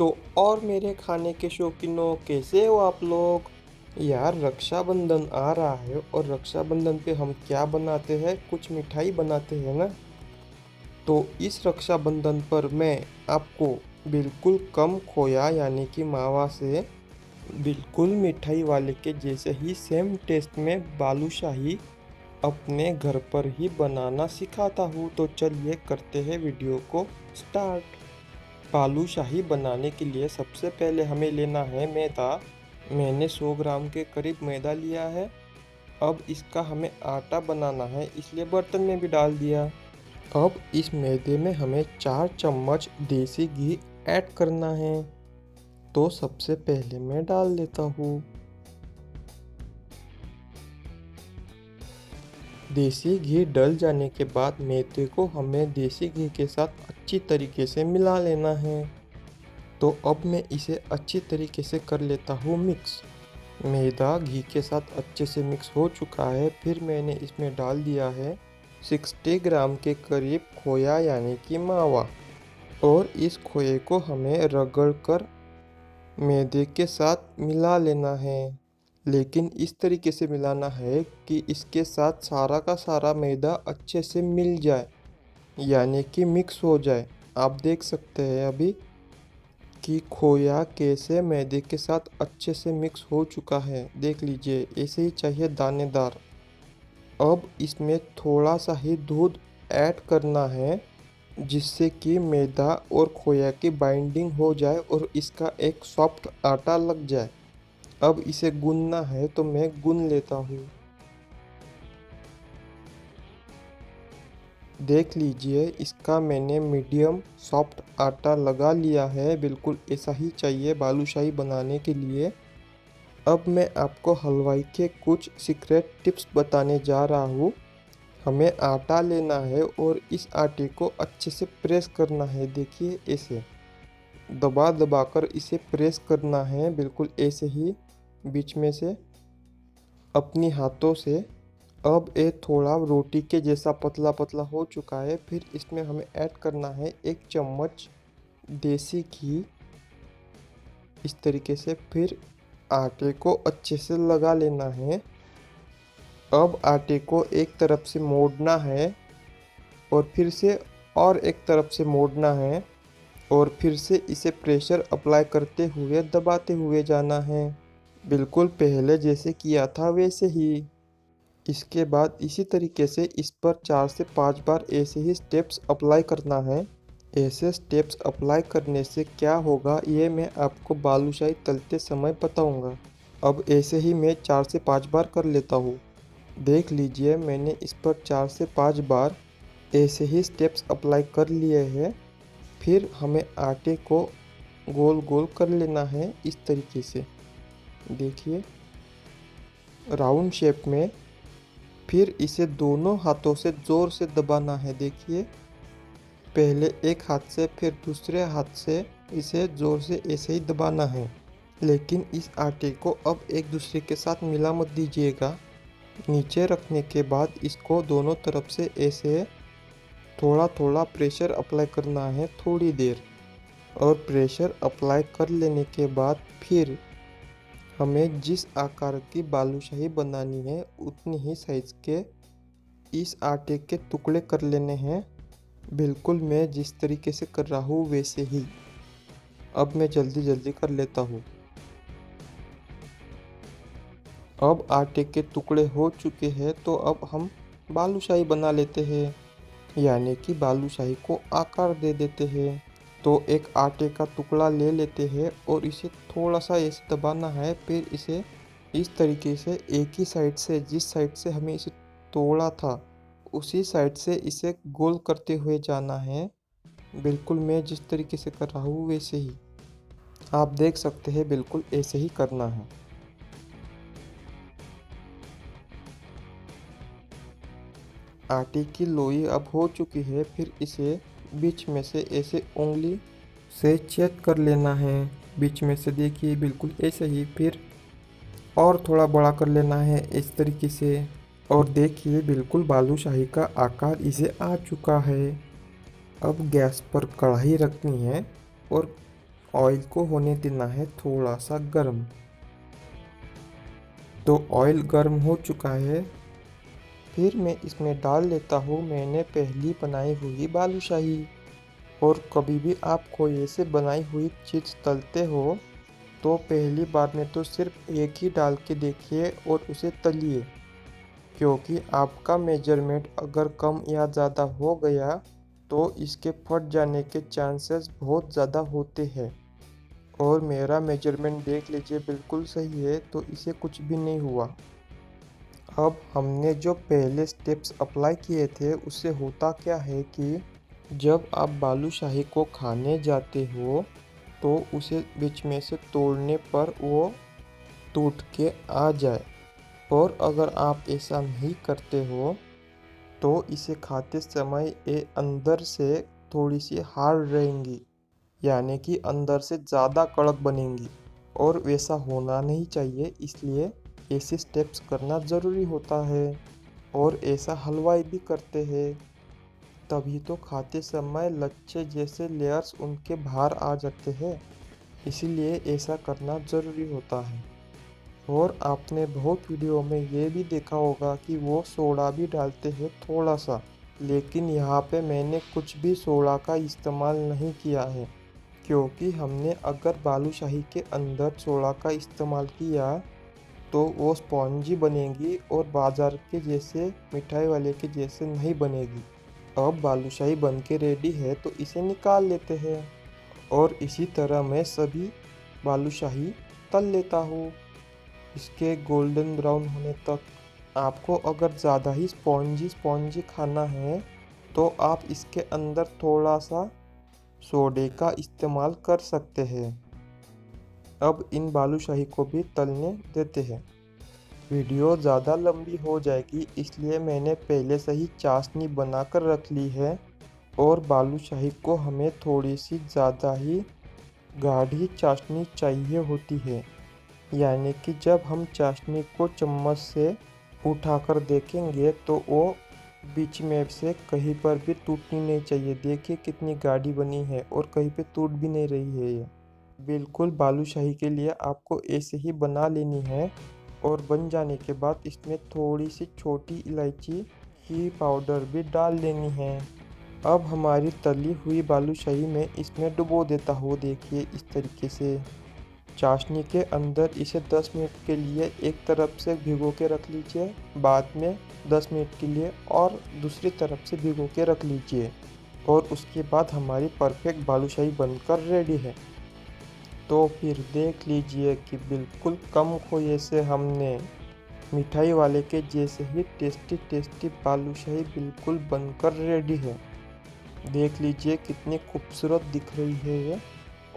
तो और मेरे खाने के शौकीनों, कैसे हो आप लोग। यार रक्षाबंधन आ रहा है और रक्षाबंधन पे हम क्या बनाते हैं, कुछ मिठाई बनाते हैं ना। तो इस रक्षाबंधन पर मैं आपको बिल्कुल कम खोया यानी कि मावा से बिल्कुल मिठाई वाले के जैसे ही सेम टेस्ट में बालूशाही अपने घर पर ही बनाना सिखाता हूँ। तो चलिए करते हैं वीडियो को स्टार्ट। बालूशाही बनाने के लिए सबसे पहले हमें लेना है मैदा। मैंने 100 ग्राम के करीब मैदा लिया है। अब इसका हमें आटा बनाना है, इसलिए बर्तन में भी डाल दिया। अब इस मैदे में हमें 4 चम्मच देसी घी ऐड करना है। तो सबसे पहले मैं डाल देता हूँ। देसी घी डल जाने के बाद मैदे को हमें देसी घी के साथ अच्छी तरीके से मिला लेना है। तो अब मैं इसे अच्छी तरीके से कर लेता हूँ मिक्स। मैदा घी के साथ अच्छे से मिक्स हो चुका है। फिर मैंने इसमें डाल दिया है 60 ग्राम के करीब खोया यानी कि मावा। और इस खोए को हमें रगड़ कर मैदे के साथ मिला लेना है। लेकिन इस तरीके से मिलाना है कि इसके साथ सारा का सारा मैदा अच्छे से मिल जाए, यानी कि मिक्स हो जाए। आप देख सकते हैं अभी कि खोया कैसे मैदे के साथ अच्छे से मिक्स हो चुका है। देख लीजिए, ऐसे ही चाहिए दानेदार। अब इसमें थोड़ा सा ही दूध ऐड करना है, जिससे कि मैदा और खोया की बाइंडिंग हो जाए और इसका एक सॉफ्ट आटा लग जाए। अब इसे गूंदना है, तो मैं गूंद लेता हूँ। देख लीजिए, इसका मैंने मीडियम सॉफ्ट आटा लगा लिया है। बिल्कुल ऐसा ही चाहिए बालूशाही बनाने के लिए। अब मैं आपको हलवाई के कुछ सीक्रेट टिप्स बताने जा रहा हूँ। हमें आटा लेना है और इस आटे को अच्छे से प्रेस करना है। देखिए, ऐसे दबा दबा कर इसे प्रेस करना है, बिल्कुल ऐसे ही बीच में से अपनी हाथों से। अब ये थोड़ा रोटी के जैसा पतला पतला हो चुका है। फिर इसमें हमें ऐड करना है 1 चम्मच देसी घी, इस तरीके से। फिर आटे को अच्छे से लगा लेना है। अब आटे को एक तरफ से मोड़ना है और फिर से और एक तरफ से मोड़ना है और फिर से इसे प्रेशर अप्लाई करते हुए दबाते हुए जाना है, बिल्कुल पहले जैसे किया था वैसे ही। इसके बाद इसी तरीके से इस पर 4 से 5 बार ऐसे ही स्टेप्स अप्लाई करना है। ऐसे स्टेप्स अप्लाई करने से क्या होगा, ये मैं आपको बालूशाही तलते समय बताऊंगा। अब ऐसे ही मैं 4 से 5 बार कर लेता हूँ। देख लीजिए, मैंने इस पर 4 से 5 बार ऐसे ही स्टेप्स अप्लाई कर लिए हैं। फिर हमें आटे को गोल गोल कर लेना है, इस तरीके से। देखिए, राउंड शेप में। फिर इसे दोनों हाथों से ज़ोर से दबाना है। देखिए, पहले एक हाथ से फिर दूसरे हाथ से इसे ज़ोर से ऐसे ही दबाना है। लेकिन इस आटे को अब एक दूसरे के साथ मिला मत दीजिएगा। नीचे रखने के बाद इसको दोनों तरफ से ऐसे थोड़ा थोड़ा प्रेशर अप्लाई करना है थोड़ी देर। और प्रेशर अप्लाई कर लेने के बाद फिर हमें जिस आकार की बालूशाही बनानी है उतनी ही साइज़ के इस आटे के टुकड़े कर लेने हैं। बिल्कुल मैं जिस तरीके से कर रहा हूँ वैसे ही। अब मैं जल्दी जल्दी कर लेता हूँ। अब आटे के टुकड़े हो चुके हैं, तो अब हम बालूशाही बना लेते हैं, यानी कि बालूशाही को आकार दे देते हैं। तो एक आटे का टुकड़ा ले लेते हैं और इसे थोड़ा सा ऐसे दबाना है। फिर इसे इस तरीके से एक ही साइड से, जिस साइड से हमें इसे तोड़ा था उसी साइड से इसे गोल करते हुए जाना है। बिल्कुल मैं जिस तरीके से कर रहा हूँ वैसे ही। आप देख सकते हैं, बिल्कुल ऐसे ही करना है। आटे की लोई अब हो चुकी है। फिर इसे बीच में से ऐसे उंगली से चेक कर लेना है, बीच में से। देखिए, बिल्कुल ऐसे ही। फिर और थोड़ा बड़ा कर लेना है इस तरीके से। और देखिए, बिल्कुल बालूशाही का आकार इसे आ चुका है। अब गैस पर कढ़ाई रखनी है और ऑयल को होने देना है थोड़ा सा गर्म। तो ऑयल गर्म हो चुका है। फिर मैं इसमें डाल लेता हूँ मैंने पहली बनाई हुई बालूशाही। और कभी भी आप कोई ऐसे बनाई हुई चीज़ तलते हो तो पहली बार में तो सिर्फ एक ही डाल के देखिए और उसे तलिए, क्योंकि आपका मेजरमेंट अगर कम या ज़्यादा हो गया तो इसके फट जाने के चांसेस बहुत ज़्यादा होते हैं। और मेरा मेजरमेंट देख लीजिए बिल्कुल सही है, तो इसे कुछ भी नहीं हुआ। अब हमने जो पहले स्टेप्स अप्लाई किए थे उससे होता क्या है कि जब आप बालूशाही को खाने जाते हो तो उसे बीच में से तोड़ने पर वो टूट के आ जाए। और अगर आप ऐसा नहीं करते हो तो इसे खाते समय ये अंदर से थोड़ी सी हार्ड रहेंगी, यानी कि अंदर से ज़्यादा कड़क बनेंगी। और वैसा होना नहीं चाहिए, इसलिए ऐसे स्टेप्स करना ज़रूरी होता है। और ऐसा हलवाई भी करते हैं, तभी तो खाते समय लच्छे जैसे लेयर्स उनके बाहर आ जाते हैं। इसीलिए ऐसा करना ज़रूरी होता है। और आपने बहुत वीडियो में ये भी देखा होगा कि वो सोडा भी डालते हैं थोड़ा सा, लेकिन यहाँ पे मैंने कुछ भी सोडा का इस्तेमाल नहीं किया है, क्योंकि हमने अगर बालूशाही के अंदर सोडा का इस्तेमाल किया तो वो स्पॉन्जी बनेगी और बाज़ार के जैसे मिठाई वाले के जैसे नहीं बनेगी। अब बालूशाही बन के रेडी है तो इसे निकाल लेते हैं। और इसी तरह मैं सभी बालूशाही तल लेता हूँ इसके गोल्डन ब्राउन होने तक। आपको अगर ज़्यादा ही स्पॉन्जी स्पॉन्जी खाना है तो आप इसके अंदर थोड़ा सा सोडे का इस्तेमाल कर सकते हैं। अब इन बालूशाही को भी तलने देते हैं। वीडियो ज़्यादा लंबी हो जाएगी, इसलिए मैंने पहले से ही चाशनी बनाकर रख ली है। और बालूशाही को हमें थोड़ी सी ज़्यादा ही गाढ़ी चाशनी चाहिए होती है, यानी कि जब हम चाशनी को चम्मच से उठाकर देखेंगे तो वो बीच में से कहीं पर भी टूटनी नहीं चाहिए। देखिए कितनी गाढ़ी बनी है और कहीं पे टूट भी नहीं रही है। ये बिल्कुल बालूशाही के लिए आपको ऐसे ही बना लेनी है। और बन जाने के बाद इसमें थोड़ी सी छोटी इलायची की पाउडर भी डाल लेनी है। अब हमारी तली हुई बालूशाही में इसमें डुबो देता हूँ, देखिए इस तरीके से चाशनी के अंदर। इसे 10 मिनट के लिए एक तरफ से भिगो के रख लीजिए, बाद में 10 मिनट के लिए और दूसरी तरफ से भिगो के रख लीजिए। और उसके बाद हमारी परफेक्ट बालूशाही बनकर रेडी है। तो फिर देख लीजिए कि बिल्कुल कम खोए से हमने मिठाई वाले के जैसे ही टेस्टी टेस्टी बालूशाही बिल्कुल बनकर रेडी है। देख लीजिए कितनी खूबसूरत दिख रही है ये,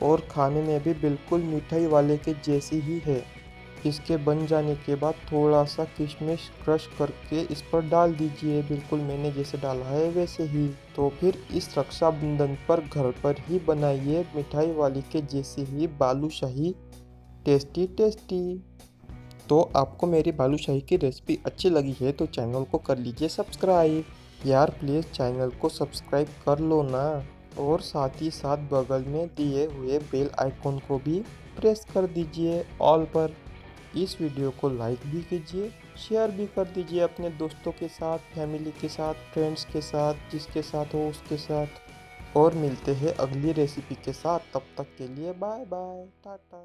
और खाने में भी बिल्कुल मिठाई वाले के जैसी ही है। इसके बन जाने के बाद थोड़ा सा किशमिश क्रश करके इस पर डाल दीजिए, बिल्कुल मैंने जैसे डाला है वैसे ही। तो फिर इस रक्षाबंधन पर घर पर ही बनाइए मिठाई वाली के जैसी ही बालूशाही, टेस्टी टेस्टी। तो आपको मेरी बालूशाही की रेसिपी अच्छी लगी है तो चैनल को कर लीजिए सब्सक्राइब। यार प्लीज़ चैनल को सब्सक्राइब कर लो ना। और साथ ही साथ बगल में दिए हुए बेल आइकॉन को भी प्रेस कर दीजिए ऑल पर। इस वीडियो को लाइक भी कीजिए, शेयर भी कर दीजिए अपने दोस्तों के साथ, फैमिली के साथ, फ्रेंड्स के साथ, जिसके साथ हो उसके साथ। और मिलते हैं अगली रेसिपी के साथ, तब तक के लिए बाय बाय टाटा।